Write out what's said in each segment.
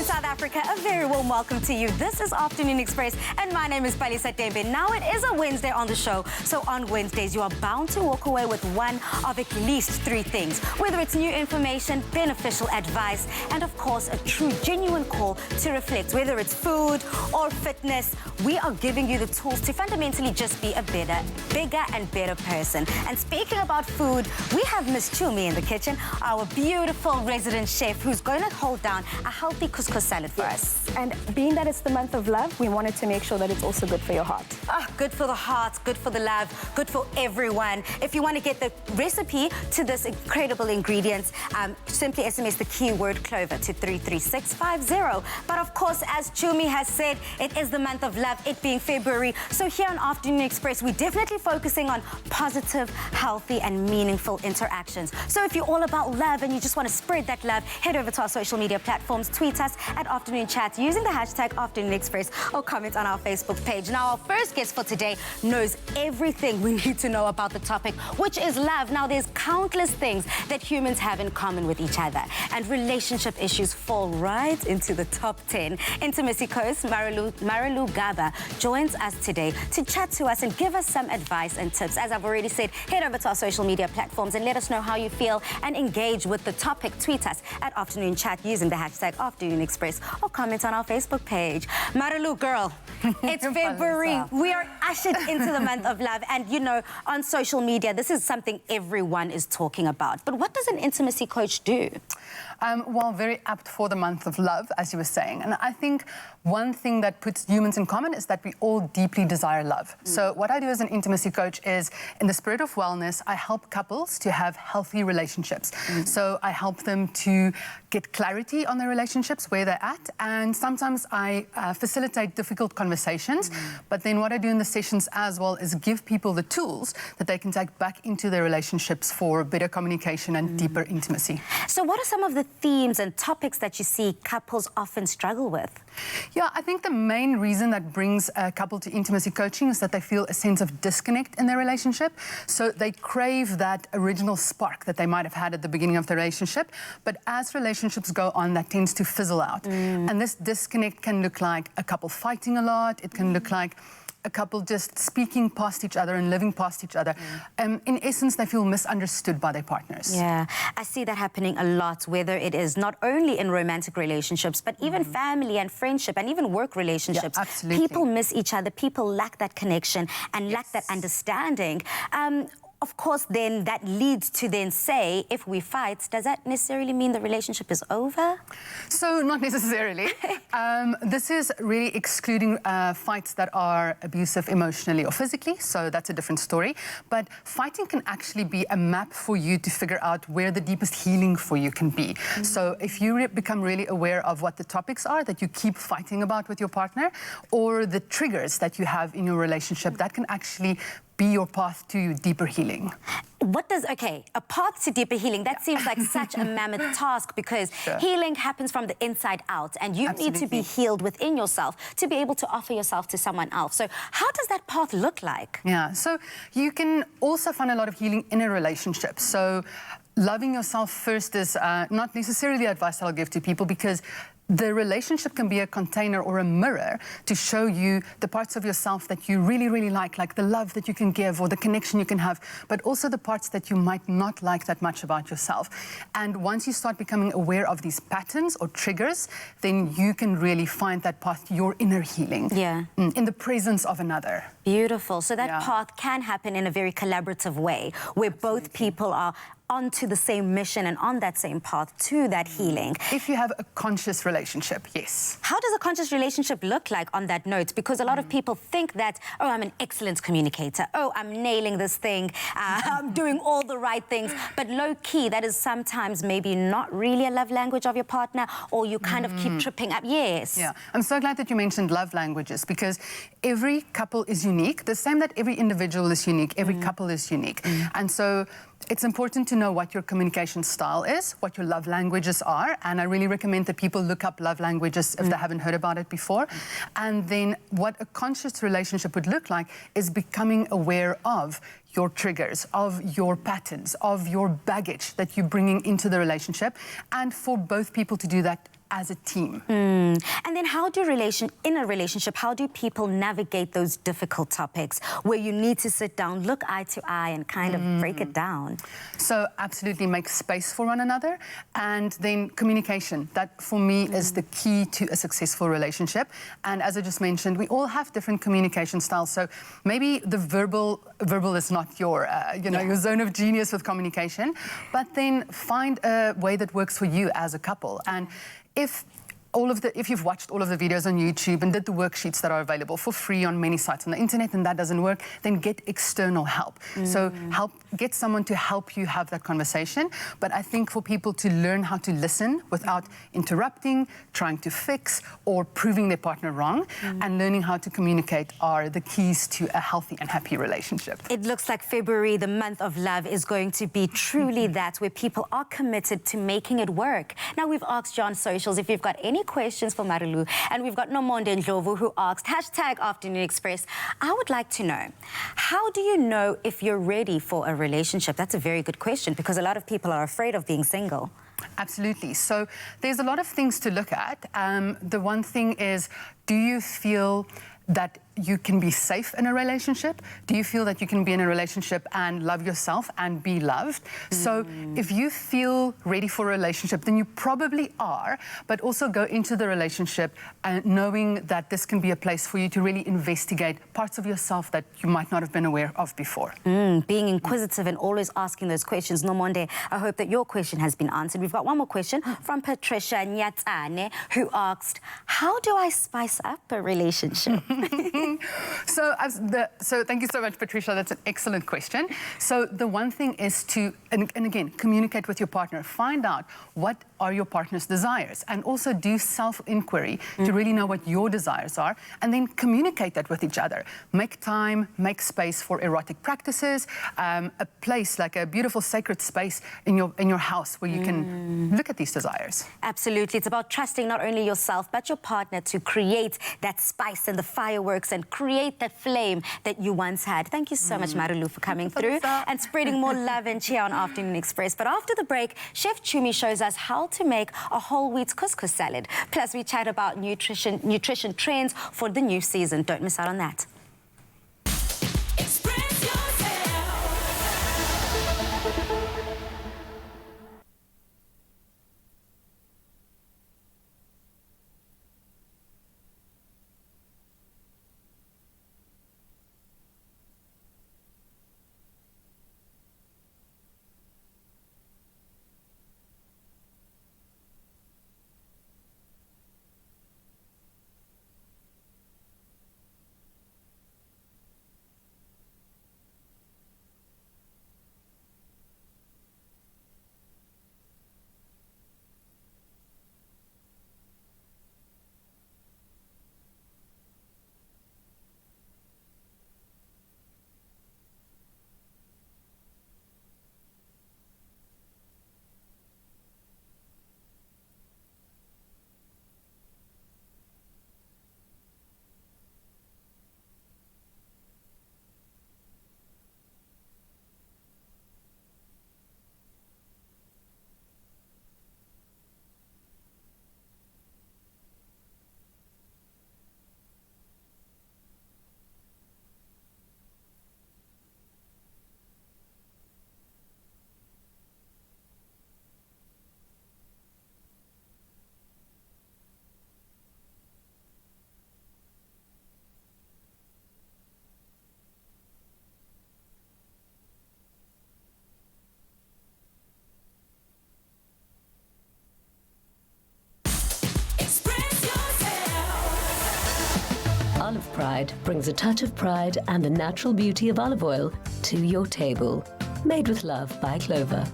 South Africa, a very warm welcome to you. This is Afternoon Express, and my name is Khayelitsha. Now, it is a Wednesday on the show, so on Wednesdays, you are bound to walk away with one of at least three things, whether it's new information, beneficial advice, and of course, a true, genuine call to reflect. Whether it's food or fitness, we are giving you the tools to fundamentally just be a better, bigger and better person. And speaking about food, we have Miss Chumi in the kitchen, our beautiful resident chef, who's going to hold down a healthy couscous salad for us. And being that it's the month of love, we wanted to make sure that it's also good for your heart. Oh, good for the heart, good for the love, good for everyone. If you want to get the recipe to this incredible ingredients, simply SMS the keyword clover to 33650. But of course, as Chumi has said, it is the month of love, it being February. So here on Afternoon Express, we're definitely focusing on positive, healthy and meaningful interactions. So if you're all about love and you just want to spread that love, head over to our social media platforms, tweet us at Afternoon Chat using the hashtag Afternoon Express or comment on our Facebook page. Now, our first guest for today knows everything we need to know about the topic, which is love. Now, there's countless things that humans have in common with each other, and relationship issues fall right into the top 10. Intimacy Coach Marilu Gabba joins us today to chat to us and give us some advice and tips. As I've already said, head over to our social media platforms and let us know how you feel and engage with the topic. Tweet us at Afternoon Chat using the hashtag Afternoon Express or comment on our Facebook page. Marilu, girl, it's February. We are ushered into the month of love, and you know, on social media, this is something everyone is talking about. But what does an intimacy coach do? Well, very apt for the month of love, as you were saying. And I think one thing that puts humans in common is that we all deeply desire love. So what I do as an intimacy coach is, in the spirit of wellness, I help couples to have healthy relationships. So I help them to get clarity on their relationships, where they're at, and sometimes I facilitate difficult conversations. But then what I do in the sessions as well is give people the tools that they can take back into their relationships for better communication and deeper intimacy. So what are some of the themes and topics that you see couples often struggle with? Yeah, I think the main reason that brings a couple to intimacy coaching is that they feel a sense of disconnect in their relationship. So they crave that original spark that they might have had at the beginning of the relationship. But as relationships go on, that tends to fizzle out. And this disconnect can look like a couple fighting a lot. It can look like a couple just speaking past each other and living past each other. In essence, they feel misunderstood by their partners. Yeah, I see that happening a lot, whether it is not only in romantic relationships, but even family and friendship and even work relationships. Yeah, absolutely. People miss each other, people lack that connection and lack that understanding. Of course, then that leads to then say, if we fight, does that necessarily mean the relationship is over? So, not necessarily. This is really excluding fights that are abusive emotionally or physically, so that's a different story. But fighting can actually be a map for you to figure out where the deepest healing for you can be. So if you become really aware of what the topics are that you keep fighting about with your partner, or the triggers that you have in your relationship, that can actually be your path to deeper healing. What does, okay, a path to deeper healing, that seems like such a mammoth task, because healing happens from the inside out, and you need to be healed within yourself to be able to offer yourself to someone else. So how does that path look like? Yeah, so you can also find a lot of healing in a relationship. So loving yourself first is not necessarily advice I'll give to people, because the relationship can be a container or a mirror to show you the parts of yourself that you really, really like the love that you can give or the connection you can have, but also the parts that you might not like that much about yourself. And once you start becoming aware of these patterns or triggers, then you can really find that path to your inner healing. Yeah. In the presence of another. Beautiful. So that path can happen in a very collaborative way, where both people are onto the same mission and on that same path to that healing. If you have a conscious relationship, yes. How does a conscious relationship look like on that note? Because a lot of people think that, oh, I'm an excellent communicator. Oh, I'm nailing this thing. I'm doing all the right things. But low-key, that is sometimes maybe not really a love language of your partner, or you kind of keep tripping up. Yes. Yeah, I'm so glad that you mentioned love languages, because every couple is unique. The same that every individual is unique, every couple is unique. And so it's important to know what your communication style is, what your love languages are, and I really recommend that people look up love languages if they haven't heard about it before. And then what a conscious relationship would look like is becoming aware of your triggers, of your patterns, of your baggage that you're bringing into the relationship, and for both people to do that as a team. And then in a relationship, how do people navigate those difficult topics where you need to sit down, look eye to eye and kind of break it down? So absolutely make space for one another, and then communication. That for me is the key to a successful relationship. And as I just mentioned, we all have different communication styles. So maybe the verbal is not your, your zone of genius with communication, but then find a way that works for you as a couple. And if you've watched all of the videos on YouTube and did the worksheets that are available for free on many sites on the internet and that doesn't work, then get external help. So get someone to help you have that conversation. But I think for people to learn how to listen without interrupting, trying to fix, or proving their partner wrong, and learning how to communicate are the keys to a healthy and happy relationship. It looks like February, the month of love, is going to be truly that, where people are committed to making it work. Now, we've asked you on socials if you've got any questions for Marilu, and we've got Nomonde Ndlovu who asked, #Afternoon Express, I would like to know, how do you know if you're ready for a relationship? That's a very good question, because a lot of people are afraid of being single. Absolutely. So there's a lot of things to look at. The one thing is, do you feel that you can be safe in a relationship? Do you feel that you can be in a relationship and love yourself and be loved? So if you feel ready for a relationship, then you probably are, but also go into the relationship knowing that this can be a place for you to really investigate parts of yourself that you might not have been aware of before. Being inquisitive and always asking those questions. Nomonde, I hope that your question has been answered. We've got one more question from Patricia Nyatsane, who asked, how do I spice up a relationship? So thank you so much, Patricia. That's an excellent question. So the one thing is to, and again, communicate with your partner. Find out what are your partner's desires, and also do self-inquiry to really know what your desires are, and then communicate that with each other. Make time, make space for erotic practices, a place like a beautiful sacred space in your house where you can look at these desires. Absolutely. It's about trusting not only yourself but your partner to create that spice and the fireworks and create that flame that you once had. Thank you so much, Marilu, for coming through and spreading more love and cheer on Afternoon Express. But after the break, Chef Chumi shows us how to make a whole wheat couscous salad. Plus, we chat about nutrition trends for the new season. Don't miss out on that. Olive Pride brings a touch of pride and the natural beauty of olive oil to your table. Made with love by Clover.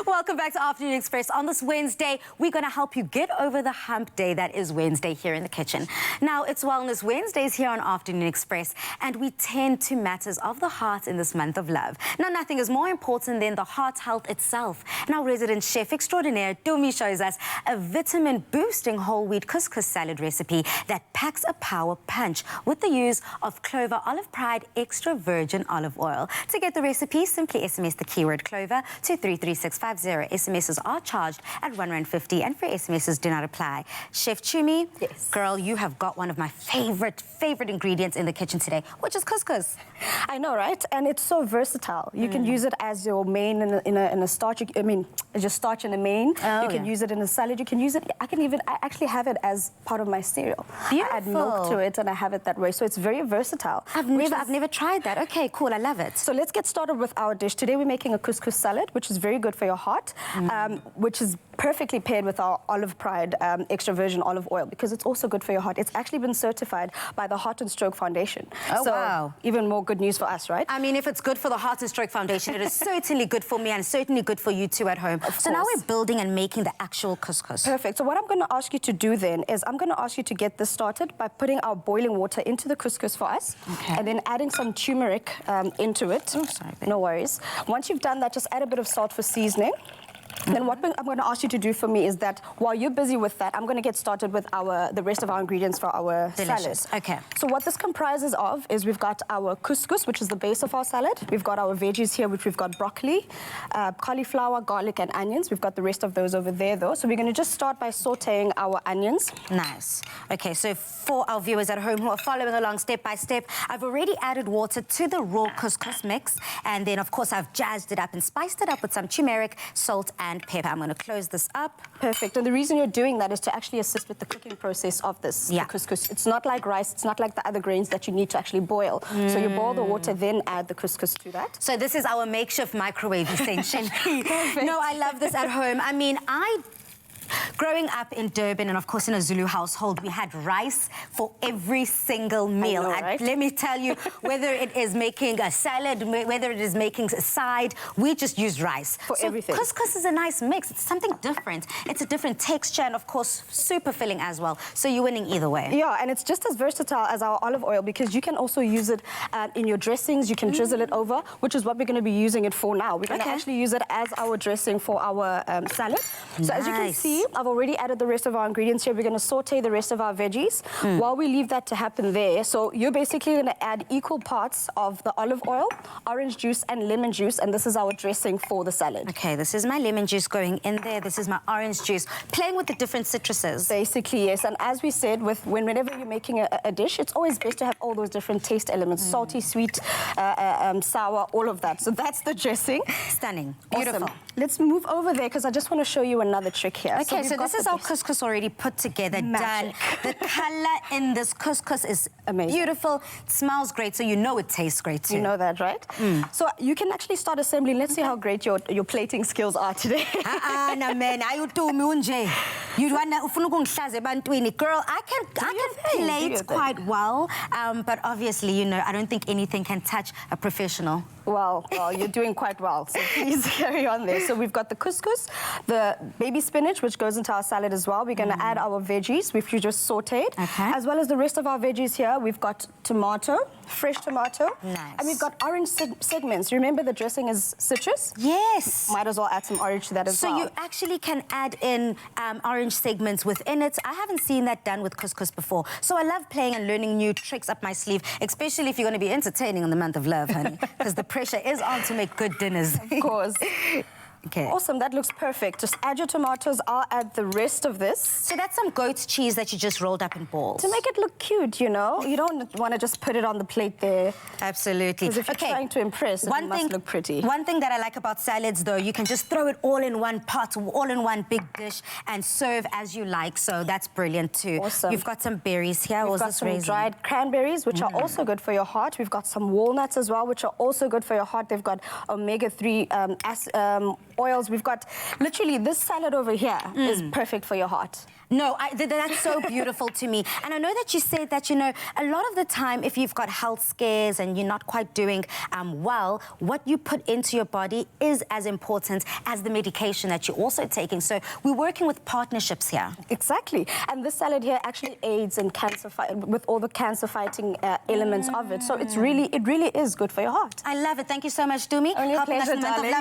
Welcome back to Afternoon Express. On this Wednesday, we're going to help you get over the hump day that is Wednesday here in the kitchen. Now, it's Wellness Wednesdays here on Afternoon Express, and we tend to matters of the heart in this month of love. Now, nothing is more important than the heart health itself. And our resident chef extraordinaire, Dumi, shows us a vitamin-boosting whole wheat couscous salad recipe that packs a power punch with the use of Clover Olive Pride extra virgin olive oil. To get the recipe, simply SMS the keyword Clover to 33650. SMSs are charged at R1.50 and free SMSs do not apply. Chef Chumi, yes, girl, you have got one of my favorite ingredients in the kitchen today, which is couscous. I know, right? And it's so versatile. You can use it as your main in a starch. I mean, as your starch in a main. You can use it in a salad. You can use it. I actually have it as part of my cereal. Beautiful. I add milk to it and I have it that way. So it's very versatile. I've never tried that. Okay, cool. I love it. So let's get started with our dish. Today we're making a couscous salad, which is very good for your heart, which is perfectly paired with our Olive Pride extra virgin olive oil because it's also good for your heart. It's actually been certified by the Heart and Stroke Foundation. Oh, so wow. Even more good news for us, right? I mean, if it's good for the Heart and Stroke Foundation, it is certainly good for me and certainly good for you too at home. So now we're building and making the actual couscous. Perfect. So what I'm going to ask you to do then is I'm going to ask you to get this started by putting our boiling water into the couscous for us. Okay. And then adding some turmeric into it. Oh, sorry, babe. No worries. Once you've done that, just add a bit of salt for seasoning. Then what I'm going to ask you to do for me is that while you're busy with that, I'm going to get started with the rest of our ingredients for our Delicious. salad. Okay. So what this comprises of is we've got our couscous, which is the base of our salad. We've got our veggies here, which we've got broccoli, cauliflower, garlic, and onions. We've got the rest of those over there, though. So we're going to just start by sautéing our onions. Nice. Okay, so for our viewers at home who are following along step by step, I've already added water to the raw couscous mix. And then, of course, I've jazzed it up and spiced it up with some turmeric, salt, and pepper. I'm going to close this up. Perfect. And the reason you're doing that is to actually assist with the cooking process of this the couscous. It's not like rice. It's not like the other grains that you need to actually boil. So you boil the water, then add the couscous to that. So this is our makeshift microwave, essentially. No, I love this at home. I mean, growing up in Durban and, of course, in a Zulu household, we had rice for every single meal. I know, right? Let me tell you, whether it is making a salad, whether it is making a side, we just use rice. For everything. Couscous is a nice mix. It's something different. It's a different texture and, of course, super filling as well. So you're winning either way. Yeah, and it's just as versatile as our olive oil because you can also use it in your dressings. You can drizzle it over, which is what we're going to be using it for now. We're going to actually use it as our dressing for our salad. So as you can see, I've already added the rest of our ingredients here. We're going to saute the rest of our veggies while we leave that to happen there. So you're basically going to add equal parts of the olive oil, orange juice, and lemon juice, and this is our dressing for the salad. Okay, this is my lemon juice going in there. This is my orange juice. Playing with the different citruses. Basically, yes. And as we said, whenever you're making a dish, it's always best to have all those different taste elements, salty, sweet, sour, all of that. So that's the dressing. Stunning. Beautiful. Awesome. Let's move over there because I just want to show you another trick here. Okay, so this is our couscous already put together, done. The color in this couscous is amazing. Beautiful. It smells great, so you know it tastes great too. You know that, right? So you can actually start assembling. Let's see how great your plating skills are today. No, man, girl, I can plate quite well, but obviously, you know, I don't think anything can touch a professional. Well, you're doing quite well, so please carry on there. So we've got the couscous, the baby spinach, which goes into our salad as well. We're going to add our veggies, which you just sauteed, as well as the rest of our veggies here. We've got tomato, fresh tomato, and we've got orange segments. Remember the dressing is citrus? Yes. Might as well add some orange to that as well. So you actually can add in orange segments within it. I haven't seen that done with couscous before. So I love playing and learning new tricks up my sleeve, especially if you're going to be entertaining on the month of love, honey, because the pressure is on to make good dinners. Of course. Okay. Awesome, that looks perfect. Just add your tomatoes. I'll add the rest of this. So that's some goat's cheese that you just rolled up in balls. To make it look cute, you know. You don't want to just put it on the plate there. Absolutely. Because if you're trying to impress, it must look pretty. One thing that I like about salads, though, you can just throw it all in one pot, all in one big dish, and serve as you like. So that's brilliant, too. Awesome. You've got some berries here. We've got some dried cranberries, which are also good for your heart. We've got some walnuts as well, which are also good for your heart. They've got omega-3 oils. We've got literally this salad over here is perfect for your heart. No, that's so beautiful to me. And I know that you said that, you know, a lot of the time, if you've got health scares and you're not quite doing well, what you put into your body is as important as the medication that you're also taking. So we're working with partnerships here. Exactly. And this salad here actually aids in cancer with all the cancer-fighting elements of it. So it really is good for your heart. I love it. Thank you so much, Dumi. Only a pleasure, darling.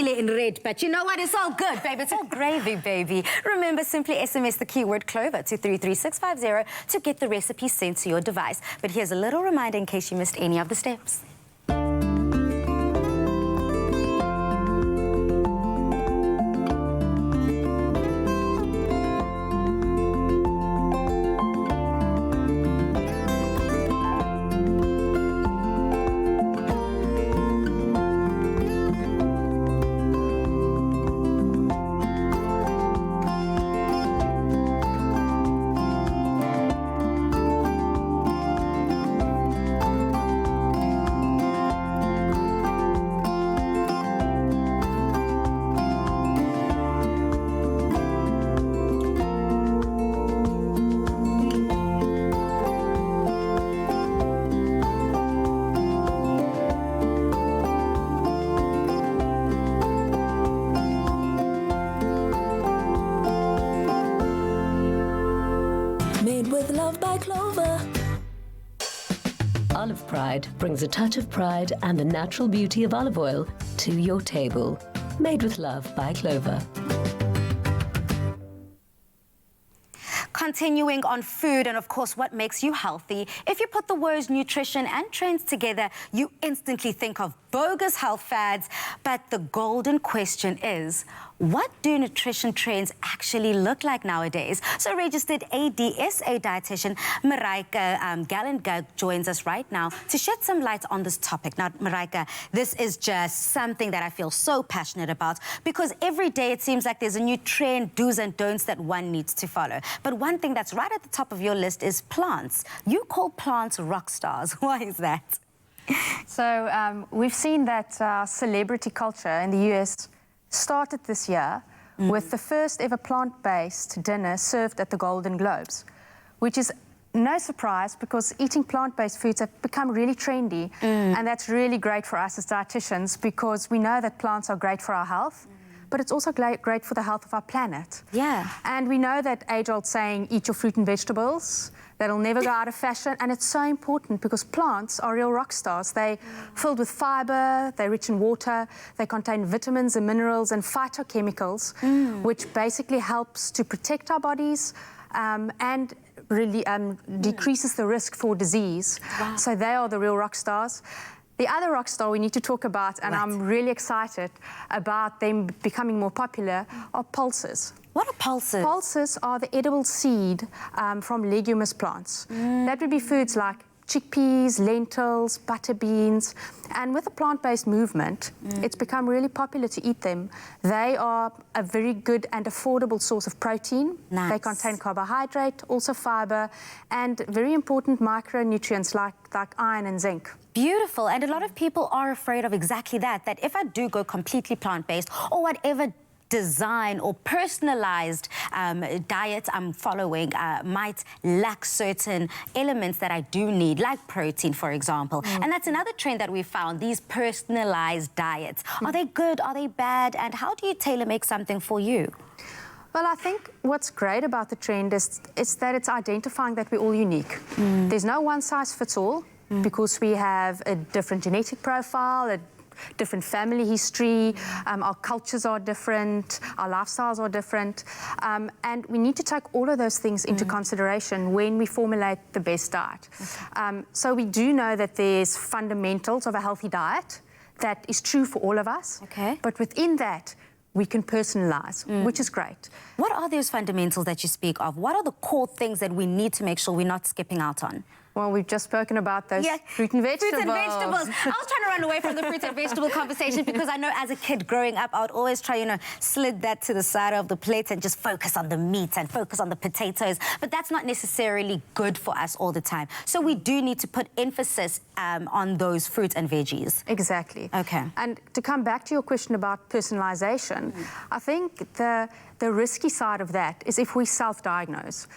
In red, but you know what? It's all good, baby. It's all gravy, baby. Remember, simply SMS the keyword Clover to 33650 to get the recipe sent to your device. But here's a little reminder in case you missed any of the steps. with love by Clover. Olive Pride brings a touch of pride and the natural beauty of olive oil to your table. Made with love by Clover. Continuing on food and, of course, what makes you healthy. If you put the words nutrition and trends together, you instantly think of bogus health fads. But the golden question is, what do nutrition trends actually look like nowadays? So registered ADSA Dietician Maryke Gallagher joins us right now to shed some light on this topic. Now, Maryke, this is just something that I feel so passionate about, because every day it seems like there's a new trend, do's and don'ts that one needs to follow. But one thing that's right at the top of your list is plants. You call plants rock stars. Why is that? So we've seen that celebrity culture in the US started this year with the first ever plant-based dinner served at the Golden Globes, which is no surprise because eating plant-based foods have become really trendy, and that's really great for us as dietitians because we know that plants are great for our health, but it's also great for the health of our planet. Yeah. And we know that age-old saying, eat your fruit and vegetables, that'll never go out of fashion, and it's so important because plants are real rock stars. They're filled with fiber, they're rich in water, they contain vitamins and minerals and phytochemicals, which basically helps to protect our bodies and really decreases the risk for disease. Wow. So they are the real rock stars. The other rock star we need to talk about, and I'm really excited about them becoming more popular, are pulses. What are pulses? Pulses are the edible seed from leguminous plants. That would be foods like chickpeas, lentils, butter beans. And with the plant-based movement, it's become really popular to eat them. They are a very good and affordable source of protein. Nice. They contain carbohydrate, also fiber, and very important micronutrients like iron and zinc. Beautiful. And a lot of people are afraid of exactly that, that if I do go completely plant-based or whatever design or personalized diet I'm following might lack certain elements that I do need, like protein, for example. And that's another trend that we found, these personalized diets. Are they good? Are they bad? And how do you tailor make something for you? Well, I think what's great about the trend is that it's identifying that we're all unique. There's no one size fits all because we have a different genetic profile, a different family history, our cultures are different, our lifestyles are different, and we need to take all of those things into consideration when we formulate the best diet. So we do know that there's fundamentals of a healthy diet that is true for all of us, but within that, we can personalize, which is great. What are those fundamentals that you speak of? What are the core things that we need to make sure we're not skipping out on? Well, we've just spoken about those fruit and vegetables. Fruits and vegetables. I was trying to run away from the fruits and vegetable conversation because I know as a kid growing up, I would always try, slid that to the side of the plate and just focus on the meat and focus on the potatoes. But that's not necessarily good for us all the time. So we do need to put emphasis on those fruits and veggies. Exactly. Okay. And to come back to your question about personalization, I think the risky side of that is if we self-diagnose,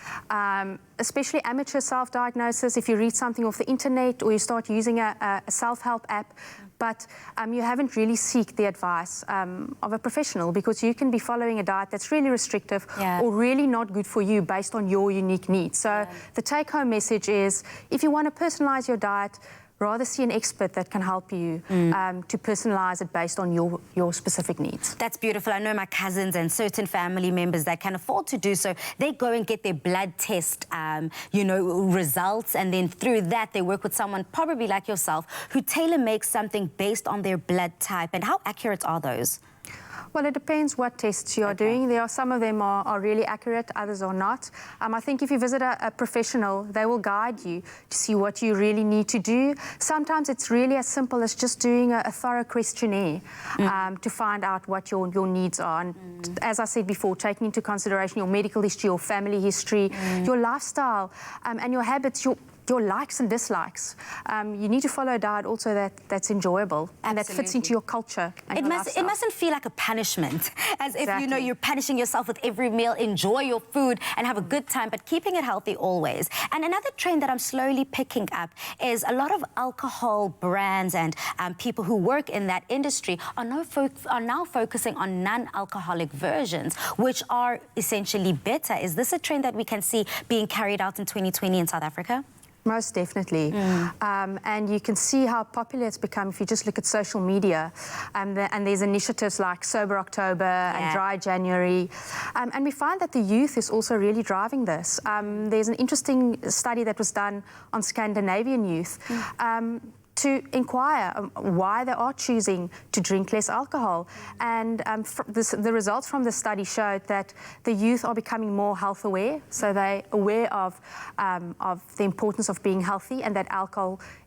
especially amateur self-diagnosis, if you read something off the internet or you start using a self-help app, but you haven't really sought the advice of a professional because you can be following a diet that's really restrictive or really not good for you based on your unique needs. So the take-home message is, if you want to personalize your diet, rather see an expert that can help you to personalize it based on your specific needs. That's beautiful. I know my cousins and certain family members that can afford to do so. They go and get their blood test, results, and then through that they work with someone probably like yourself who tailor-makes something based on their blood type. And how accurate are those? Well, it depends what tests you're doing. There are some of them are really accurate, others are not. I think if you visit a professional, they will guide you to see what you really need to do. Sometimes it's really as simple as just doing a thorough questionnaire to find out what your needs are. And as I said before, taking into consideration your medical history, your family history, your lifestyle, and your habits, your likes and dislikes. You need to follow a diet also that's enjoyable and that fits into your culture and your lifestyle. It mustn't feel like a punishment, as if, you know, Exactly. you're punishing yourself with every meal. Enjoy your food and have a good time, but keeping it healthy always. And another trend that I'm slowly picking up is a lot of alcohol brands and people who work in that industry are now focusing on non-alcoholic versions, which are essentially better. Is this a trend that we can see being carried out in 2020 in South Africa? Most definitely. And you can see how popular it's become if you just look at social media. And there's initiatives like Sober October and Dry January. And we find that the youth is also really driving this. There's an interesting study that was done on Scandinavian youth to inquire why they are choosing to drink less alcohol. And the results from the study showed that the youth are becoming more health aware, so they're aware of the importance of being healthy and that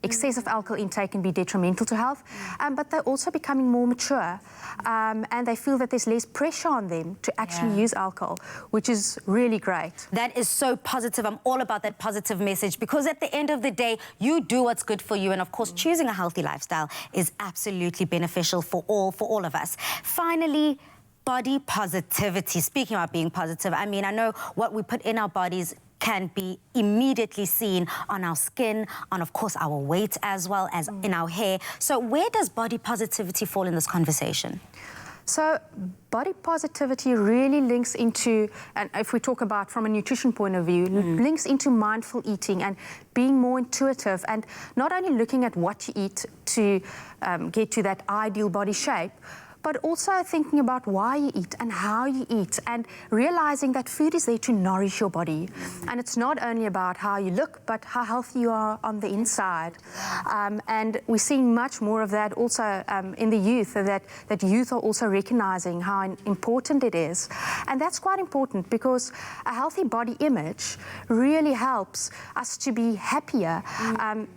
excessive alcohol intake can be detrimental to health. But they're also becoming more mature, and they feel that there's less pressure on them to actually use alcohol, which is really great. That is so positive. I'm all about that positive message, because at the end of the day, you do what's good for you, and of course, choosing a healthy lifestyle is absolutely beneficial for all of us. Finally, body positivity. Speaking about being positive, I mean, I know what we put in our bodies can be immediately seen on our skin, on, of course, our weight as well as in our hair. So where does body positivity fall in this conversation? So body positivity really links into, and if we talk about from a nutrition point of view, links into mindful eating and being more intuitive, and not only looking at what you eat to get to that ideal body shape, but also thinking about why you eat and how you eat, and realizing that food is there to nourish your body. And it's not only about how you look, but how healthy you are on the inside. And we're seeing much more of that also in the youth, that youth are also recognizing how important it is. And that's quite important, because a healthy body image really helps us to be happier.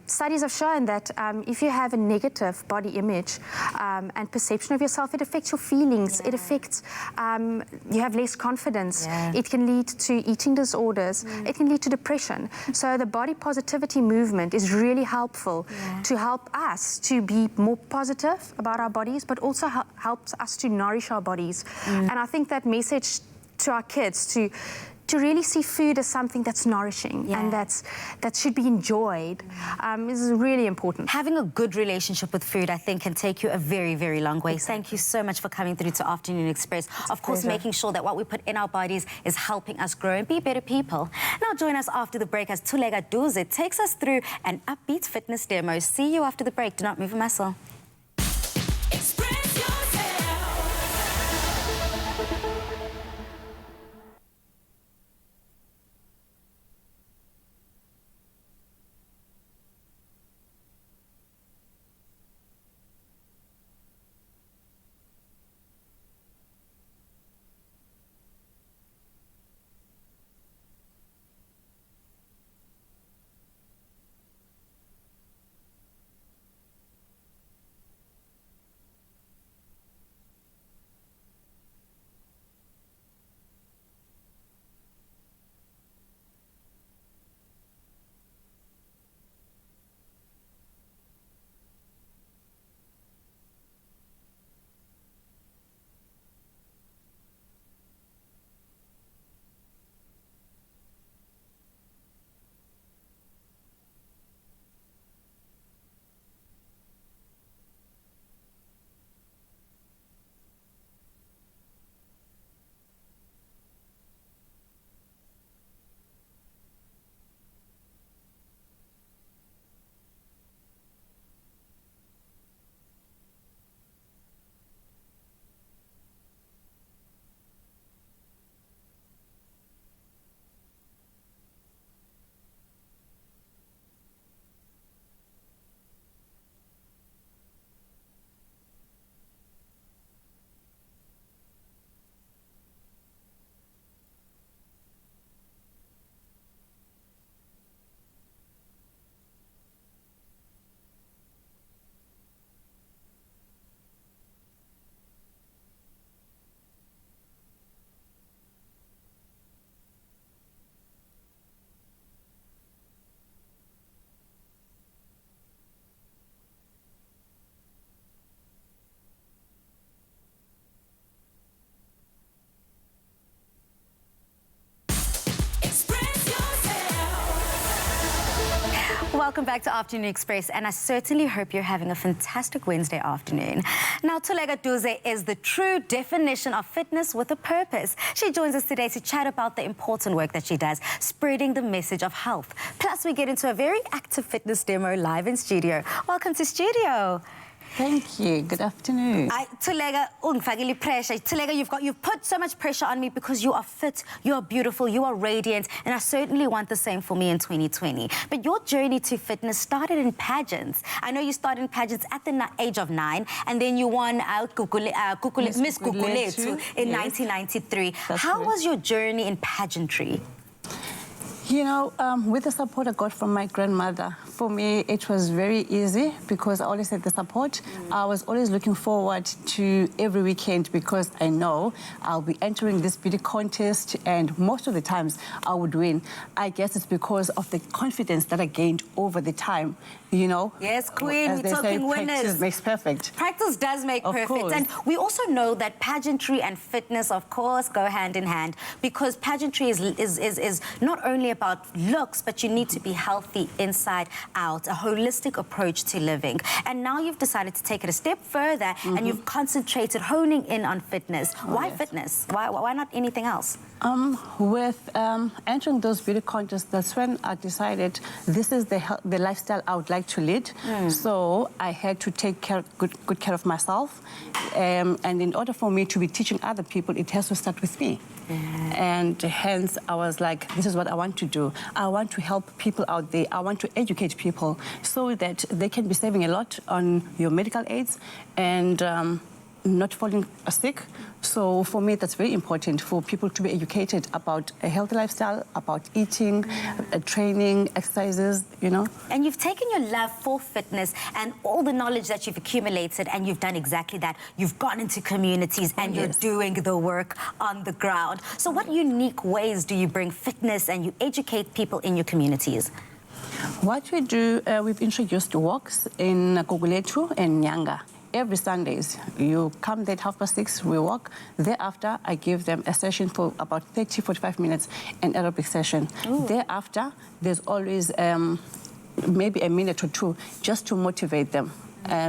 Studies have shown that if you have a negative body image and perception of yourself, it affects your feelings, it affects, you have less confidence, it can lead to eating disorders, it can lead to depression. So the body positivity movement is really helpful to help us to be more positive about our bodies, but also helps us to nourish our bodies. And I think that message to our kids to really see food as something that's nourishing and that should be enjoyed is really important. Having a good relationship with food, I think, can take you a very, very long way. Thank you so much for coming through to Afternoon Express. Of course, making sure that what we put in our bodies is helping us grow and be better people. Now join us after the break as Thuleka Duze takes us through an upbeat fitness demo. See you after the break. Do not move a muscle. Welcome back to Afternoon Express, and I certainly hope you're having a fantastic Wednesday afternoon. Now, Thuleka Duze is the true definition of fitness with a purpose. She joins us today to chat about the important work that she does, spreading the message of health. Plus, we get into a very active fitness demo live in studio. Welcome to studio. Thank you. Good afternoon. Thuleka, ungifakile pressure. Thuleka, you've put so much pressure on me because you are fit, you are beautiful, you are radiant, and I certainly want the same for me in 2020. But your journey to fitness started in pageants. I know you started in pageants at the age of 9, and then you won Miss Gugulethu in 1993. How was your journey in pageantry? You know, with the support I got from my grandmother, for me it was very easy because I always had the support. I was always looking forward to every weekend because I know I'll be entering this beauty contest and most of the times I would win. I guess it's because of the confidence that I gained over the time, you know. Yes, Queen, as we're talking winners. Practice makes perfect. Practice does make perfect. Course. And we also know that pageantry and fitness, of course, go hand in hand because pageantry is not only about looks, but you need to be healthy inside out, a holistic approach to living. And now you've decided to take it a step further and you've concentrated, honing in on fitness. Why fitness? Why not anything else? With entering those beauty contests, that's when I decided this is the lifestyle I would like to lead. So I had to take good care of myself. And in order for me to be teaching other people, it has to start with me. And hence, I was like, this is what I want to do. I want to help people out there. I want to educate people so that they can be saving a lot on your medical aids and not falling sick. So for me, that's very important for people to be educated about a healthy lifestyle, about eating, training, exercises, you know. And you've taken your love for fitness and all the knowledge that you've accumulated and you've done exactly that. You've gone into communities and you're doing the work on the ground. So what unique ways do you bring fitness and you educate people in your communities? What we do, we've introduced walks in Gugulethu and Nyanga. Every Sundays, you come there at 6:30, we walk. Thereafter, I give them a session for about 30-45 minutes, an aerobic session. Thereafter, there's always maybe a minute or two just to motivate them.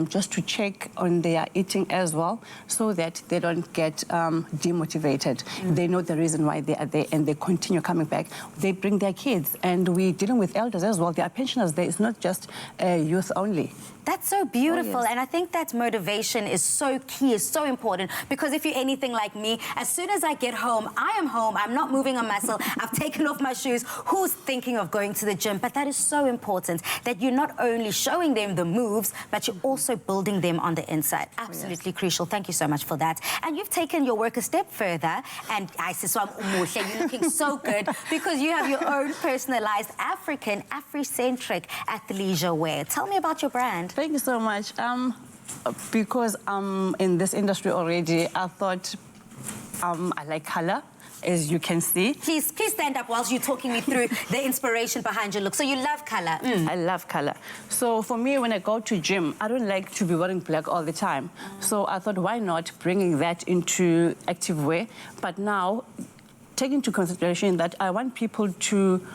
Just to check on their eating as well, so that they don't get demotivated. They know the reason why they are there and they continue coming back. They bring their kids, and we're dealing with elders as well. There are pensioners there. It's not just youth only. That's so beautiful, and I think that motivation is so key, is so important, because if you're anything like me, as soon as I get home, I am home, I'm not moving a muscle, I've taken off my shoes, who's thinking of going to the gym? But that is so important, that you're not only showing them the moves, but you're also building them on the inside. Absolutely crucial. Thank you so much for that. And you've taken your work a step further, and I see, so you're looking so good, because you have your own personalized African, Afrocentric athleisure wear. Tell me about your brand. Thank you so much. Because I'm in this industry already, I thought I like color, as you can see. Please stand up whilst you're talking me through the inspiration behind your look. So you love color. I love color. So for me, when I go to gym, I don't like to be wearing black all the time. So I thought, why not bringing that into active wear? But now, take into consideration that I want people to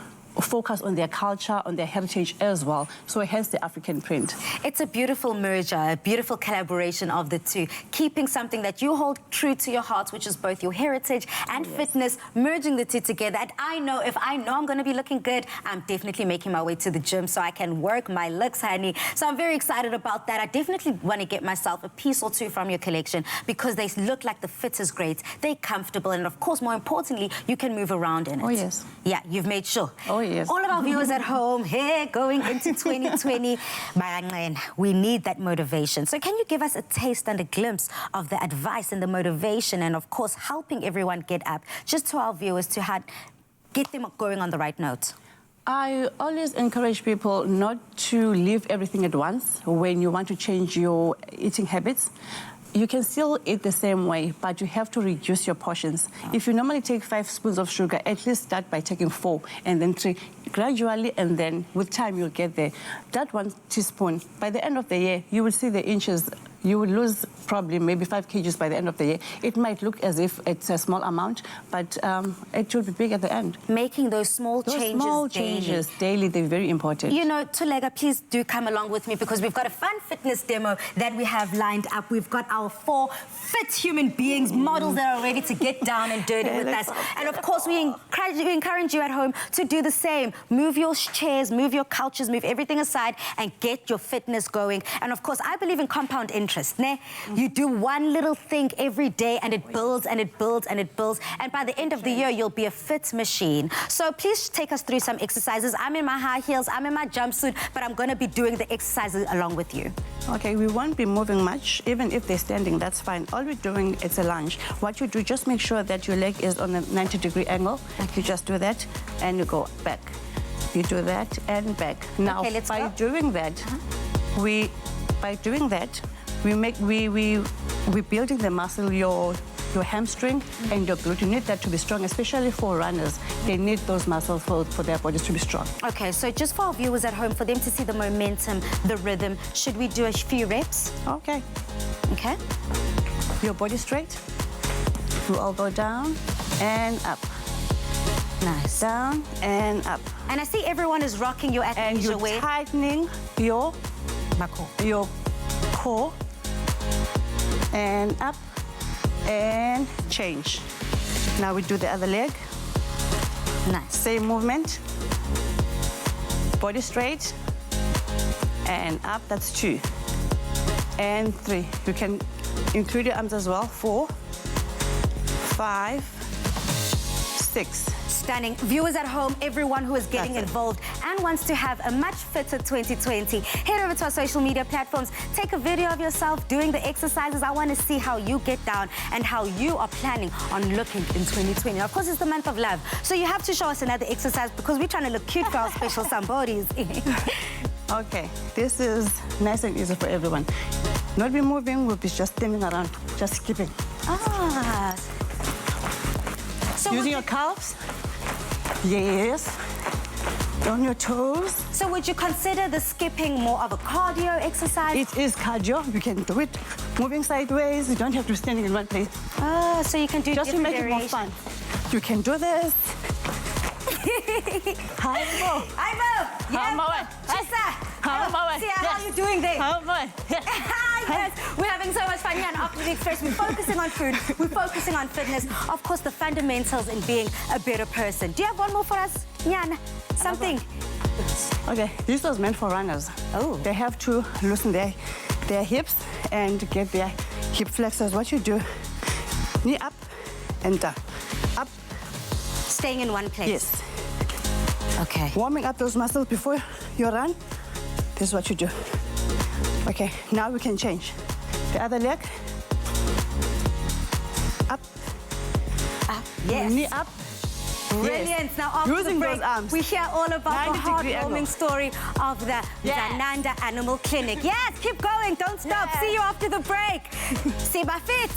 focus on their culture, on their heritage as well. So hence the African print. It's a beautiful merger, a beautiful collaboration of the two, keeping something that you hold true to your heart, which is both your heritage and fitness, merging the two together. And I know if I know I'm going to be looking good, I'm definitely making my way to the gym so I can work my looks, honey. So I'm very excited about that. I definitely want to get myself a piece or two from your collection because they look like the fit is great, they're comfortable, and of course, more importantly, you can move around in it. Oh, yes. Yeah, you've made sure. Oh, yes. All of our viewers at home, here going into 2020, we need that motivation. So can you give us a taste and a glimpse of the advice and the motivation and, of course, helping everyone get up, just to our viewers to get them going on the right note? I always encourage people not to leave everything at once when you want to change your eating habits. You can still eat the same way, but you have to reduce your portions. If you normally take 5 spoons of sugar, at least start by taking 4 and then 3 gradually, and then with time you'll get there. That 1 teaspoon, by the end of the year, you will see the inches, you will lose probably maybe 5 kgs by the end of the year. It might look as if it's a small amount, but it will be big at the end. Making those small changes daily, they're very important. You know, Thuleka, please do come along with me because we've got a fun fitness demo that we have lined up. We've got our 4 fit human beings, models that are ready to get down and dirty with us. And of course, we encourage you at home to do the same. Move your chairs, move your couches, move everything aside and get your fitness going. And of course, I believe in compound interest. Ne? You do one little thing every day and it builds and it builds and it builds. And by the end of the year, you'll be a fit machine. So please take us through some exercises. I'm in my high heels, I'm in my jumpsuit, but I'm going to be doing the exercises along with you. Okay, we won't be moving much. Even if they're standing, that's fine. All we're doing is a lunge. What you do, just make sure that your leg is on a 90-degree angle. You just do that and you go back. You do that and back. Now, by doing that, we're building the muscle, your hamstring and your glute. You need that to be strong, especially for runners. They need those muscles for their bodies to be strong. Okay, so just for our viewers at home, for them to see the momentum, the rhythm, should we do a few reps? Okay. Okay. Your body straight. You all go down and up. Nice. Down and up. And I see everyone is rocking your athleisure and you're wear. tightening your core and up and change. Now we do the other leg. Nice. Same movement. Body straight and up. That's 2 and 3. You can include your arms as well. 4, 5, 6. Stunning. Viewers at home, everyone who is getting involved and wants to have a much fitter 2020, head over to our social media platforms. Take a video of yourself doing the exercises. I want to see how you get down and how you are planning on looking in 2020. Of course, it's the month of love, so you have to show us another exercise because we're trying to look cute for our special somebodies. Okay, this is nice and easy for everyone. Not be moving, we'll be just standing around, just skipping. Ah. So using your calves. Yes. On your toes. So would you consider the skipping more of a cardio exercise? It is cardio. You can do it moving sideways. You don't have to be standing in one place. Oh, so you can do just to make it more fun. You can do this. Hi, Mo. Hi, Mo. Hi, Mo. Hi, Mo. See how are you doing there? Hi, Mo. Yes, we're having so much fun here on Afternoon Express. We're focusing on food, we're focusing on fitness, of course, the fundamentals in being a better person. Do you have one more for us, Nyana? Something? Okay, this was meant for runners. Oh. They have to loosen their hips and get their hip flexors. What you do, knee up and down. Up. Staying in one place? Yes. Okay. Warming up those muscles before you run. This is what you do. Okay, now we can change. The other leg. Up. Up. Yes. Knee up. Brilliant. Yes. Now, after using the break, those arms. we hear all about the heartwarming story of the Mdzananda Animal Clinic. Yes, keep going. Don't stop. See you after the break. Siba fit.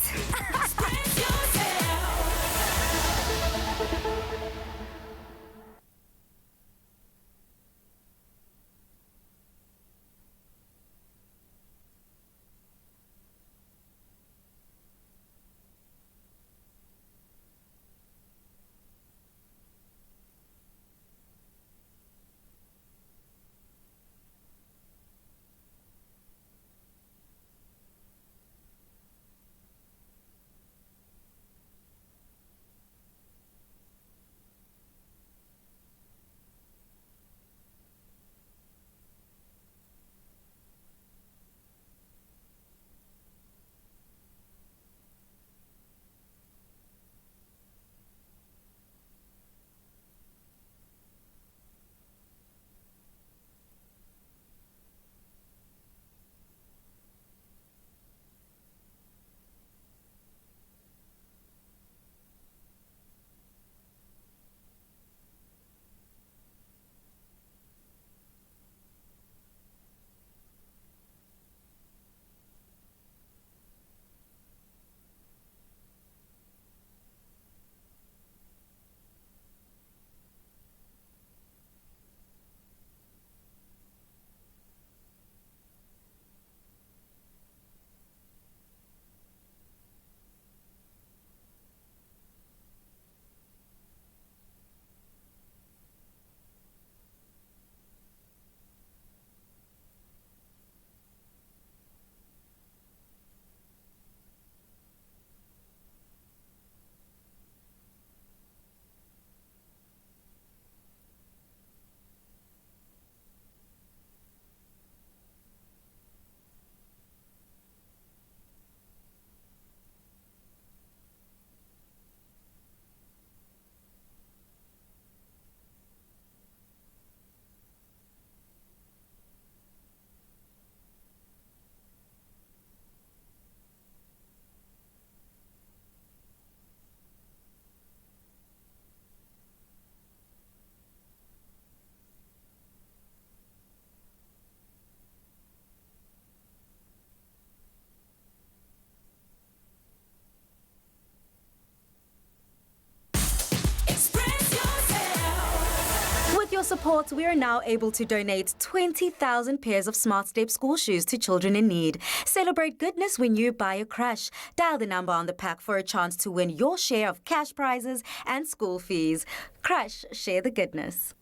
your support, we are now able to donate 20,000 pairs of Smart Step school shoes to children in need. Celebrate goodness when you buy a Crush. Dial the number on the pack for a chance to win your share of cash prizes and school fees. Crush, share the goodness.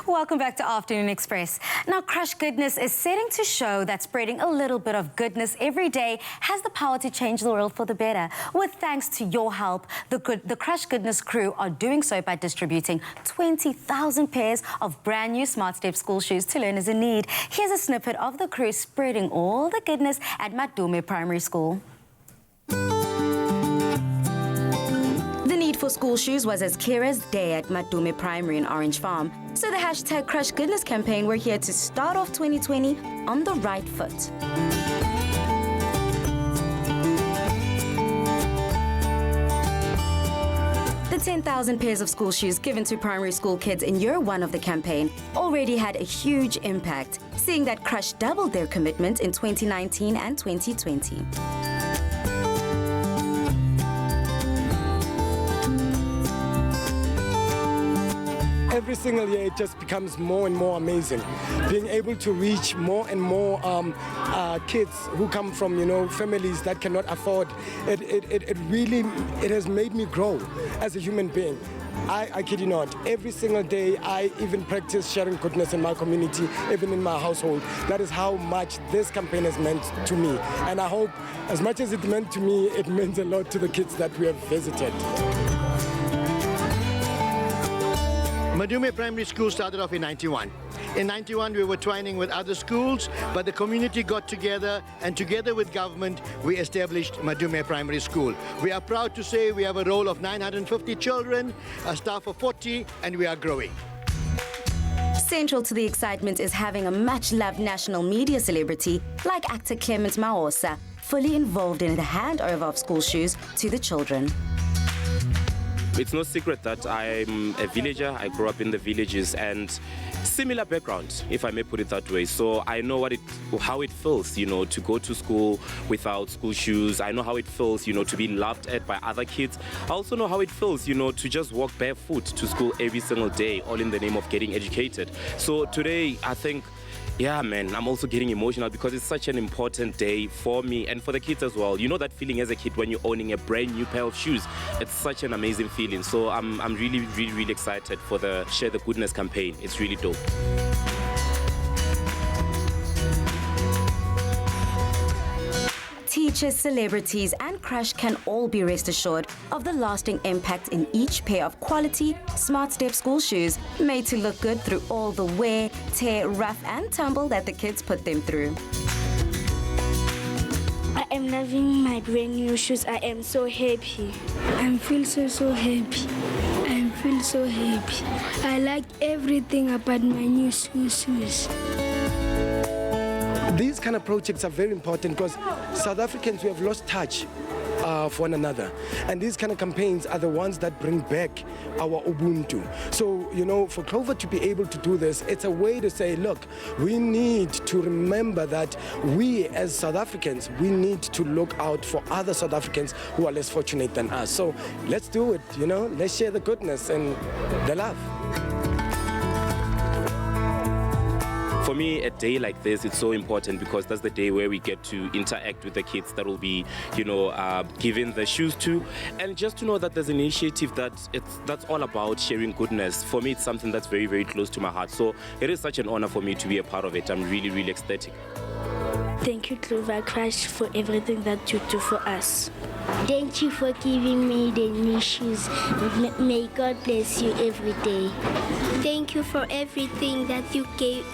Welcome back to Afternoon Express. Now, Crush Goodness is setting to show that spreading a little bit of goodness every day has the power to change the world for the better. With thanks to your help, the Crush Goodness crew are doing so by distributing 20,000 pairs of brand new Smart Step school shoes to learners in need. Here's a snippet of the crew spreading all the goodness at Madume Primary School. The need for school shoes was as clear as day at Madume Primary in Orange Farm. So the hashtag Crush Goodness campaign were here to start off 2020 on the right foot. The 10,000 pairs of school shoes given to primary school kids in year 1 of the campaign already had a huge impact, seeing that Crush doubled their commitment in 2019 and 2020. Every single year, it just becomes more and more amazing. Being able to reach more and more kids who come from, families that cannot afford, it really has made me grow as a human being. I kid you not, every single day I even practice sharing goodness in my community, even in my household. That is how much this campaign has meant to me. And I hope, as much as it meant to me, it means a lot to the kids that we have visited. Madume Primary School started off in 91. In 91, we were twining with other schools, but the community got together, and together with government, we established Madume Primary School. We are proud to say we have a roll of 950 children, a staff of 40, and we are growing. Central to the excitement is having a much-loved national media celebrity like actor Clement Maosa, fully involved in the handover of school shoes to the children. It's no secret that I'm a villager. I grew up in the villages and similar background, if I may put it that way. So I know how it feels, to go to school without school shoes. I know how it feels, to be laughed at by other kids. I also know how it feels, to just walk barefoot to school every single day, all in the name of getting educated. So today, I think, yeah, man, I'm also getting emotional because it's such an important day for me and for the kids as well. You know that feeling as a kid when you're owning a brand new pair of shoes. It's such an amazing feeling. So I'm really, really, really excited for the Share the Goodness campaign. It's really dope. Teachers, celebrities and Crush can all be rest assured of the lasting impact in each pair of quality Smart Step school shoes made to look good through all the wear, tear, rough and tumble that the kids put them through. I am loving my brand new shoes. I am so happy. I feel so happy. I feel so happy. I like everything about my new school shoes. These kind of projects are very important because South Africans, we have lost touch for one another. And these kind of campaigns are the ones that bring back our Ubuntu. So, for Clover to be able to do this, it's a way to say, look, we need to remember that we as South Africans, we need to look out for other South Africans who are less fortunate than us. So let's do it, let's share the goodness and the love. For me, a day like this, it's so important because that's the day where we get to interact with the kids that will be, given the shoes to. And just to know that there's an initiative that's all about sharing goodness. For me, it's something that's very, very close to my heart. So it is such an honor for me to be a part of it. I'm really, really ecstatic. Thank you, Clover Crush, for everything that you do for us. Thank you for giving me the new shoes. May God bless you every day. Thank you for everything that you gave.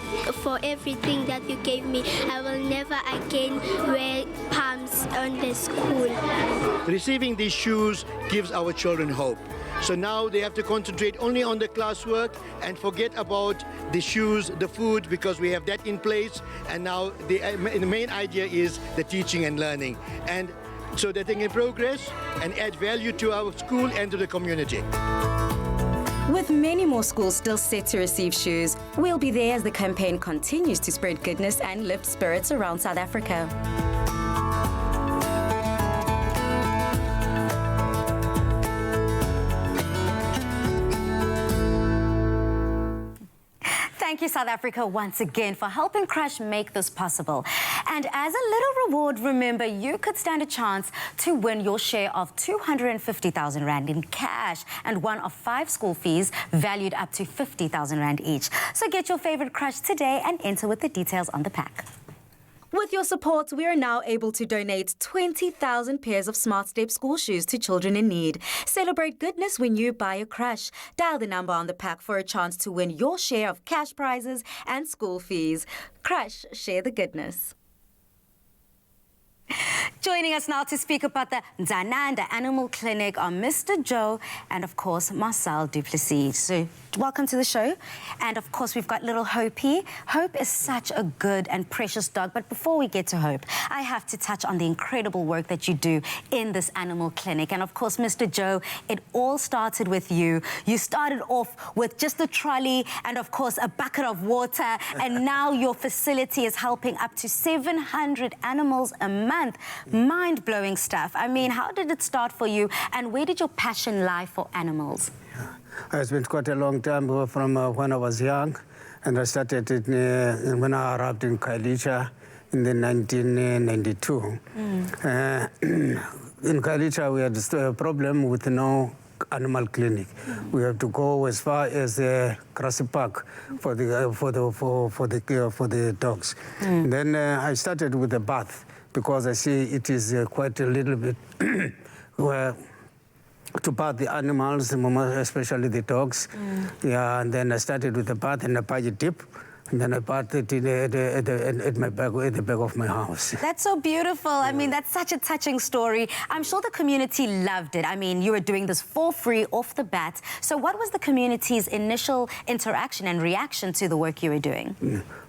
Me. I will never again wear pumps on the school. Receiving these shoes gives our children hope. So now they have to concentrate only on the classwork and forget about the shoes, the food, because we have that in place. And now the main idea is the teaching and learning. And so that they can progress and add value to our school and to the community. With many more schools still set to receive shoes, we'll be there as the campaign continues to spread goodness and lift spirits around South Africa. Thank you, South Africa, once again for helping Crush make this possible. And as a little reward, remember, you could stand a chance to win your share of 250,000 Rand in cash and one of 5 school fees valued up to 50,000 Rand each. So get your favorite Crush today and enter with the details on the pack. With your support, we are now able to donate 20,000 pairs of Smart Step school shoes to children in need. Celebrate goodness when you buy a Crush. Dial the number on the pack for a chance to win your share of cash prizes and school fees. Crush, share the goodness. Joining us now to speak about the Mdzananda Animal Clinic are Mr. Joe and, of course, Marcel du Plessis. So, welcome to the show. And, of course, we've got little Hope. Hope is such a good and precious dog. But before we get to Hope, I have to touch on the incredible work that you do in this animal clinic. And, of course, Mr. Joe, it all started with you. You started off with just a trolley and, of course, a bucket of water. And now your facility is helping up to 700 animals a month. Mind-blowing stuff. I mean, how did it start for you, and where did your passion lie for animals? I spent quite a long time from when I was young, and I started it when I arrived in Khayelitsha in the 1992. In Khayelitsha, we had a problem with no animal clinic. We have to go as far as Grassy Park for the dogs. Then I started with the bath, because I see it is quite a little bit to bath the animals, especially the dogs. Yeah, and then I started with the bath and a pie dip. And then I bathed it at the back of my house. That's so beautiful. I mean, that's such a touching story. I'm sure the community loved it. I mean, you were doing this for free off the bat. So what was the community's initial interaction and reaction to the work you were doing?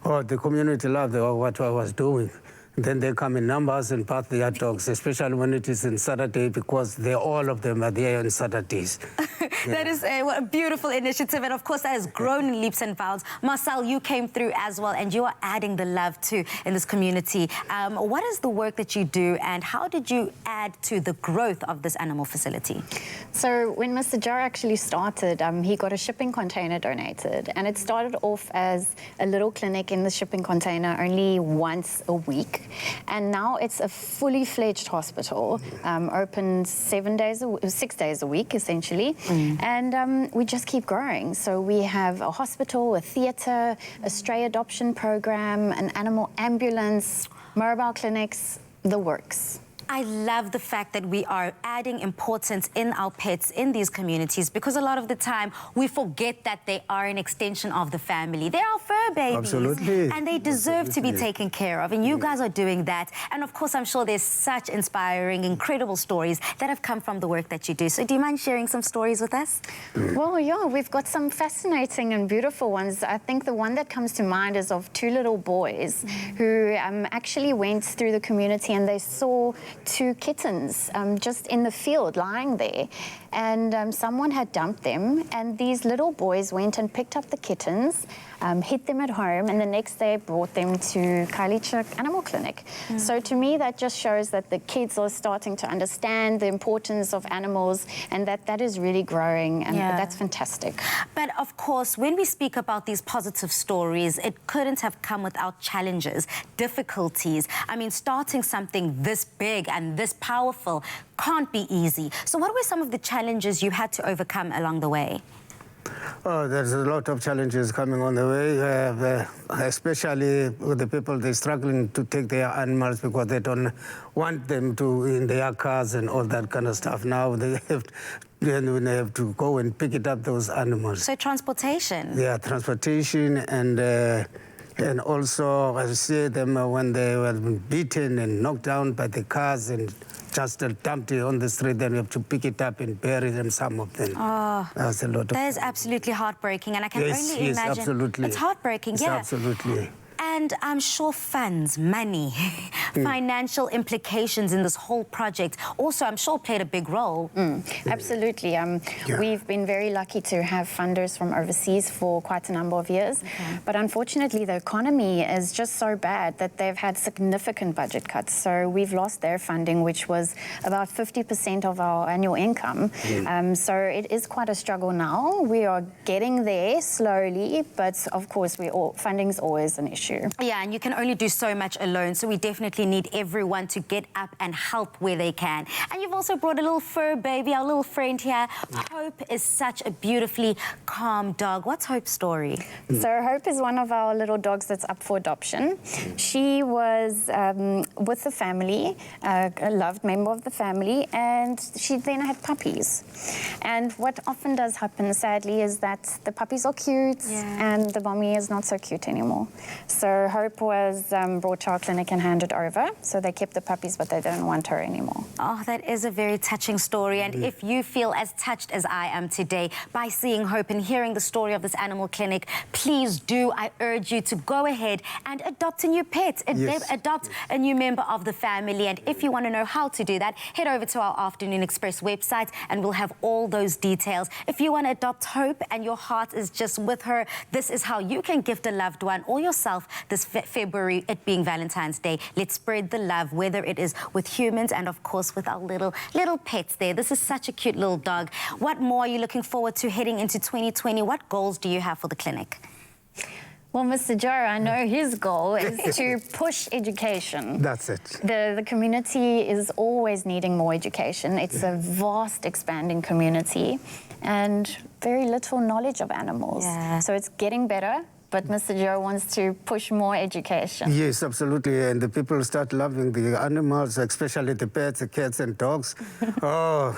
Oh, the community loved what I was doing. Then they come in numbers and bath their dogs, especially when it is on Saturday, because all of them are there on Saturdays. That is a beautiful initiative, and of course that has grown in leaps and bounds. Marcel, you came through as well, and you are adding the love too in this community. What is the work that you do, and how did you add to the growth of this animal facility? So when Mr. Joe actually started, he got a shipping container donated, and it started off as a little clinic in the shipping container only once a week. And now it's a fully fledged hospital, open 6 days a week, essentially. And we just keep growing. So we have a hospital, a theatre, a stray adoption program, an animal ambulance, mobile clinics, the works. I love the fact that we are adding importance in our pets in these communities, because a lot of the time we forget that they are an extension of the family. They are fur babies. Absolutely. And they deserve to be taken care of. And you guys are doing that. And of course, I'm sure there's such inspiring, incredible stories that have come from the work that you do. So do you mind sharing some stories with us? Well, yeah, we've got some fascinating and beautiful ones. I think the one that comes to mind is of 2 little boys who actually went through the community, and they saw 2 kittens just in the field lying there, and someone had dumped them, and these little boys went and picked up the kittens, hid them at home, and the next day brought them to Khayelitsha Animal Clinic. So to me, that just shows that the kids are starting to understand the importance of animals, and that is really growing, and that's fantastic. But of course, when we speak about these positive stories, it couldn't have come without challenges, difficulties. I mean, starting something this big and this powerful can't be easy. So what were some of the challenges you had to overcome along the way? Oh, there's a lot of challenges coming on the way, especially with the people, they're struggling to take their animals because they don't want them to in their cars and all that kind of stuff. Now they have to go and pick it up, those animals. So transportation? Yeah, transportation, and also I see them when they were beaten and knocked down by the cars and just dumped it on the street, then we have to pick it up and bury them, some of them. Oh, that's a lot of... That is absolutely heartbreaking, and I can only imagine... Yes, absolutely. It's heartbreaking, Absolutely. And I'm sure funds, money, financial implications in this whole project also, I'm sure, played a big role. Absolutely. We've been very lucky to have funders from overseas for quite a number of years. But unfortunately, the economy is just so bad that they've had significant budget cuts. So we've lost their funding, which was about 50% of our annual income. So it is quite a struggle now. We are getting there slowly, but of course, funding's always an issue. Yeah, and you can only do so much alone. So we definitely need everyone to get up and help where they can. And you've also brought a little fur baby, our little friend here. Hope is such a beautifully calm dog. What's Hope's story? So Hope is one of our little dogs that's up for adoption. She was with the family, a loved member of the family, and she then had puppies. And what often does happen, sadly, is that the puppies are cute and the mommy is not so cute anymore. So Hope was brought to our clinic and handed over. So they kept the puppies, but they didn't want her anymore. Oh, that is a very touching story. And if you feel as touched as I am today by seeing Hope and hearing the story of this animal clinic, please do, I urge you to go ahead and adopt a new pet, adopt a new member of the family. And if you want to know how to do that, head over to our Afternoon Express website and we'll have all those details. If you want to adopt Hope and your heart is just with her, this is how you can gift a loved one or yourself this February, it being Valentine's Day. Let's spread the love, whether it is with humans and, of course, with our little pets there. This is such a cute little dog. What more are you looking forward to heading into 2020? What goals do you have for the clinic? Well, Mr. Joe, I know his goal is to push education. That's it. The community is always needing more education. It's a vast, expanding community and very little knowledge of animals. So it's getting better. But Mr. Joe wants to push more education. Yes, absolutely. And the people start loving the animals, especially the pets, the cats and dogs. I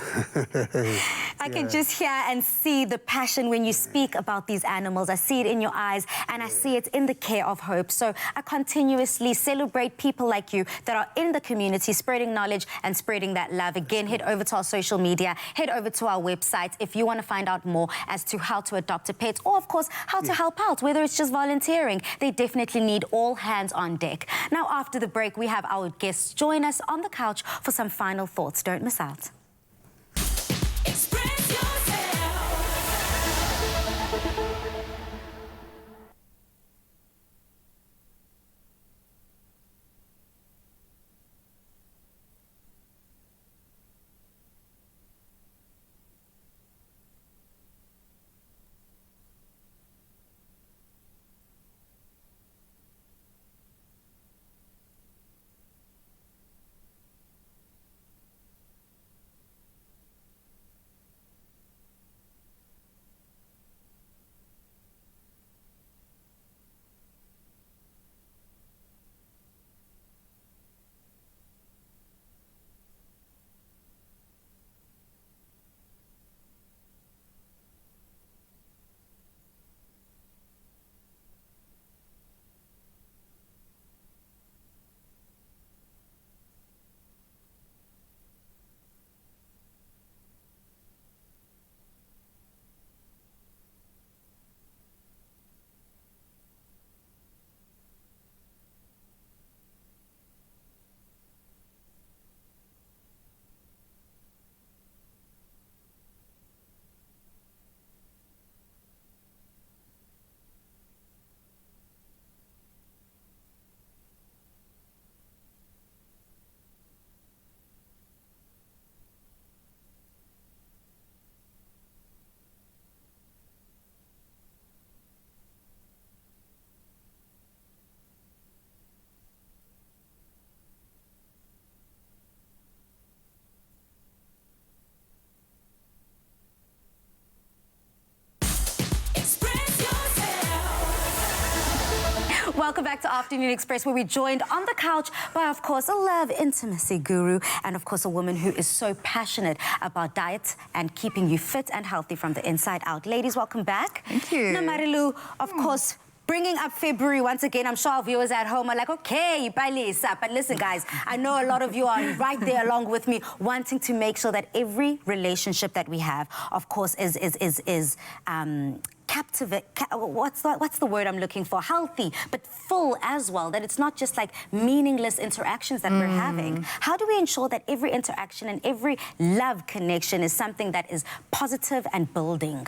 can just hear and see the passion when you speak about these animals. I see it in your eyes and I see it in the care of Hope. So I continuously celebrate people like you that are in the community, spreading knowledge and spreading that love. Again, head over to our social media, head over to our website if you want to find out more as to how to adopt a pet or, of course, how to help out, whether it's just volunteering. They definitely need all hands on deck. Now, after the break, we have our guests join us on the couch for some final thoughts. Don't miss out. Welcome back to Afternoon Express, where we're joined on the couch by, of course, a love intimacy guru and, of course, a woman who is so passionate about diet and keeping you fit and healthy from the inside out. Ladies, welcome back. Thank you. Now, Marilu, of course, bringing up February once again. I'm sure our viewers at home are like, okay, Khayelitsha. But listen, guys, I know a lot of you are right there along with me, wanting to make sure that every relationship that we have, of course, is what's the word I'm looking for? Healthy, but full as well, that it's not just like meaningless interactions that we're having. How do we ensure that every interaction and every love connection is something that is positive and building?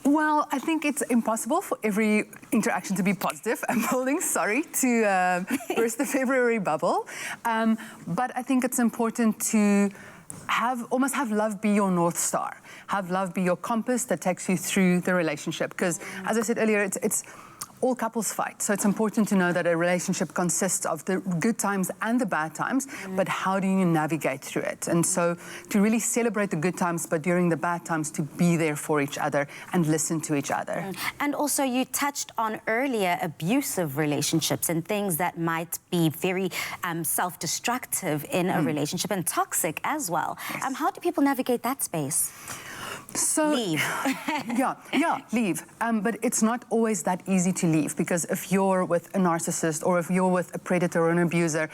Well, I think it's impossible for every interaction to be positive and building, sorry, to burst the February bubble. But I think it's important to almost have love be your North Star. Have love be your compass that takes you through the relationship. Because, as I said earlier, it's all couples fight. So it's important to know that a relationship consists of the good times and the bad times, but how do you navigate through it? And so to really celebrate the good times, but during the bad times, to be there for each other and listen to each other. And also you touched on earlier abusive relationships and things that might be very self-destructive in a relationship and toxic as well. Yes. How do people navigate that space? So, leave. leave. But it's not always that easy to leave, because if you're with a narcissist or if you're with a predator or an abuser,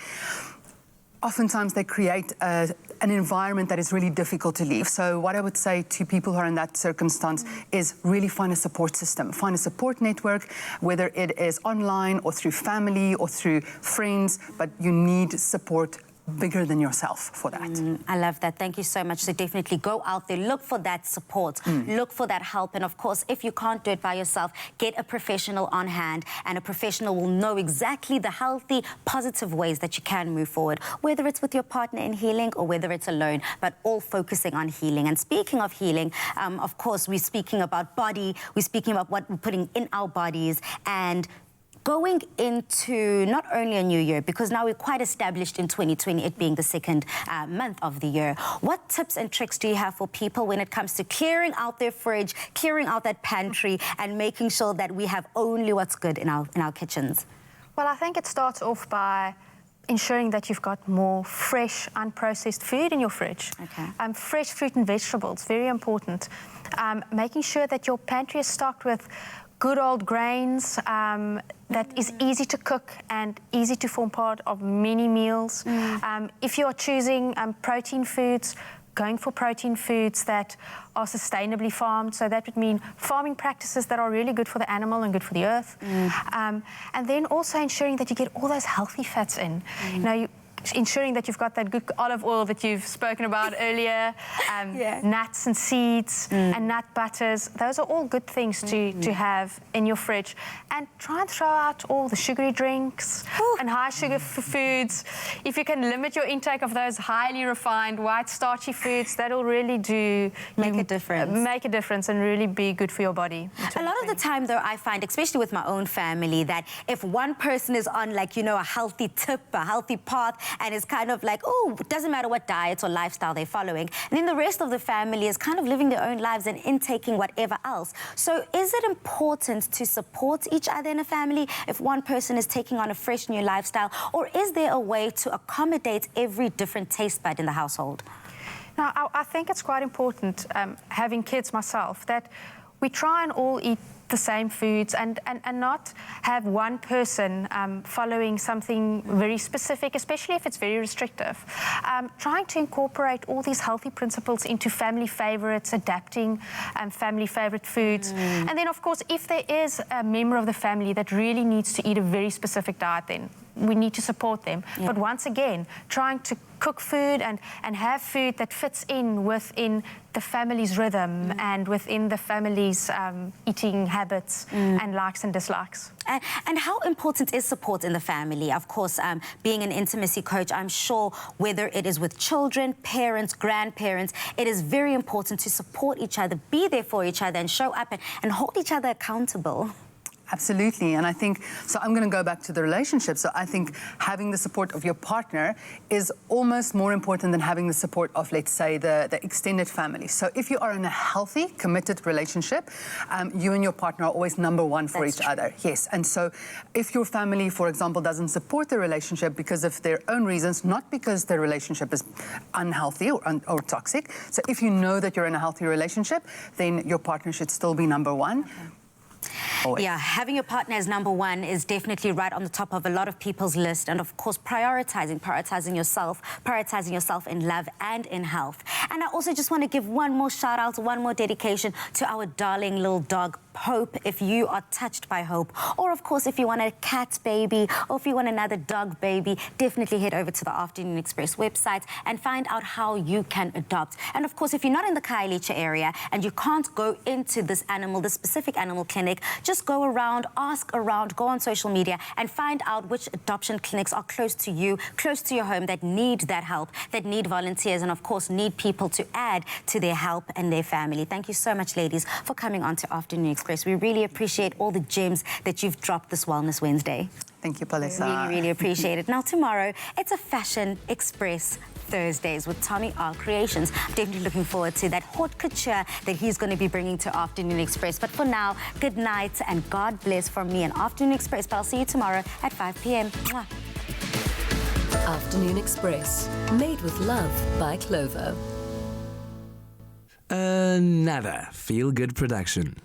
oftentimes they create an environment that is really difficult to leave. So what I would say to people who are in that circumstance is really find a support system, find a support network, whether it is online or through family or through friends, but you need support bigger than yourself for that. I love that. Thank you so much. So definitely go out there, look for that support, look for that help. And of course, if you can't do it by yourself, get a professional on hand, and a professional will know exactly the healthy, positive ways that you can move forward, whether it's with your partner in healing or whether it's alone, but all focusing on healing. And speaking of healing, of course, we're speaking about body, we're speaking about what we're putting in our bodies, and going into not only a new year, because now we're quite established in 2020, it being the second month of the year. What tips and tricks do you have for people when it comes to clearing out their fridge, clearing out that pantry, and making sure that we have only what's good in our kitchens? Well, I think it starts off by ensuring that you've got more fresh, unprocessed food in your fridge. Okay. Fresh fruit and vegetables, very important. Making sure that your pantry is stocked with good old grains that is easy to cook and easy to form part of many meals. If you're choosing protein foods, going for protein foods that are sustainably farmed. So that would mean farming practices that are really good for the animal and good for the earth. And then also ensuring that you get all those healthy fats in. You know, ensuring that you've got that good olive oil that you've spoken about earlier, nuts and seeds and nut butters. Those are all good things to have in your fridge. And try and throw out all the sugary drinks and high sugar foods. If you can limit your intake of those highly refined, white starchy foods, that'll really make a difference. Make a difference and really be good for your body. A lot of the time, though, I find, especially with my own family, that if one person is on, like, you know, a healthy tip, a healthy path, and it's kind of like, oh, it doesn't matter what diet or lifestyle they're following, and then the rest of the family is kind of living their own lives and intaking whatever else. So is it important to support each other in a family if one person is taking on a fresh new lifestyle, or is there a way to accommodate every different taste bud in the household? Now, I think it's quite important, having kids myself, that we try and all eat the same foods and not have one person following something very specific, especially if it's very restrictive. Trying to incorporate all these healthy principles into family favorites, adapting family favorite foods. And then, of course, if there is a member of the family that really needs to eat a very specific diet, then we need to support them. But once again, trying to cook food and have food that fits in within the family's rhythm and within the family's eating habits and likes and dislikes. And how important is support in the family? Of course, being an intimacy coach, I'm sure whether it is with children, parents, grandparents, it is very important to support each other, be there for each other, and show up and hold each other accountable. Absolutely, and I think, so I'm going to go back to the relationship. So I think having the support of your partner is almost more important than having the support of, let's say, the extended family. So if you are in a healthy, committed relationship, you and your partner are always number one for each other. Yes, and so if your family, for example, doesn't support the relationship because of their own reasons, not because the relationship is unhealthy or toxic, so if you know that you're in a healthy relationship, then your partner should still be number one. Always. Yeah, having your partner as number one is definitely right on the top of a lot of people's list. And of course, prioritizing yourself in love and in health. And I also just want to give one more shout out, one more dedication to our darling little dog, hope, if you are touched by hope, or of course if you want a cat baby or if you want another dog baby, definitely head over to the Afternoon Express website and find out how you can adopt. And of course, if you're not in the Khayelitsha area and you can't go into this specific animal clinic, just go around, ask around, go on social media and find out which adoption clinics are close to you, close to your home, that need that help, that need volunteers, and of course need people to add to their help and their family. Thank you so much, ladies, for coming on to Afternoon Express. We really appreciate all the gems that you've dropped this Wellness Wednesday. Thank you, Palisa. Really, really appreciate it. Now, tomorrow, it's a Fashion Express Thursdays with Tommy R Creations. I'm definitely looking forward to that haute couture that he's going to be bringing to Afternoon Express. But for now, good night and God bless from me and Afternoon Express. But I'll see you tomorrow at 5 p.m. Mwah. Afternoon Express, made with love by Clover. Another feel-good production.